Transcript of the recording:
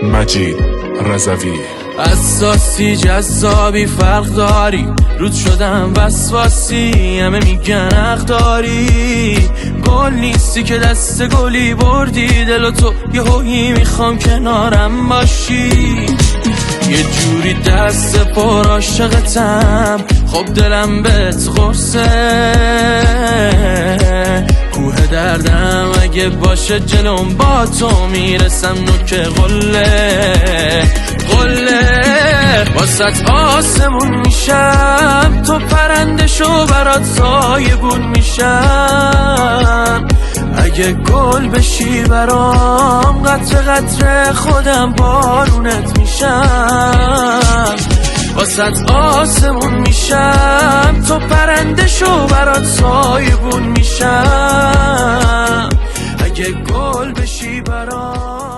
مجید رضوی. اساسی جذابی فرق داری، رود شدم وسواسی، همه میگن حق داری. گل نیستی که دست گلی بردی، دل تو یه هویی میخوام کنارم باشی. یه جوری دست پر عاشقتم، خب دلم بهت قرصه. کوه دردم اگه باشه جلوم با تو میرسم نوک قله. واسط آسمون میشم، تو پرنده شو برات سایبون میشم. اگه گل بشی برام، قطره قطره خودم بارونت میشم. واسط آسمون میشم، تو پرنده شو برات سایبون میشم. اگه گل بشی برام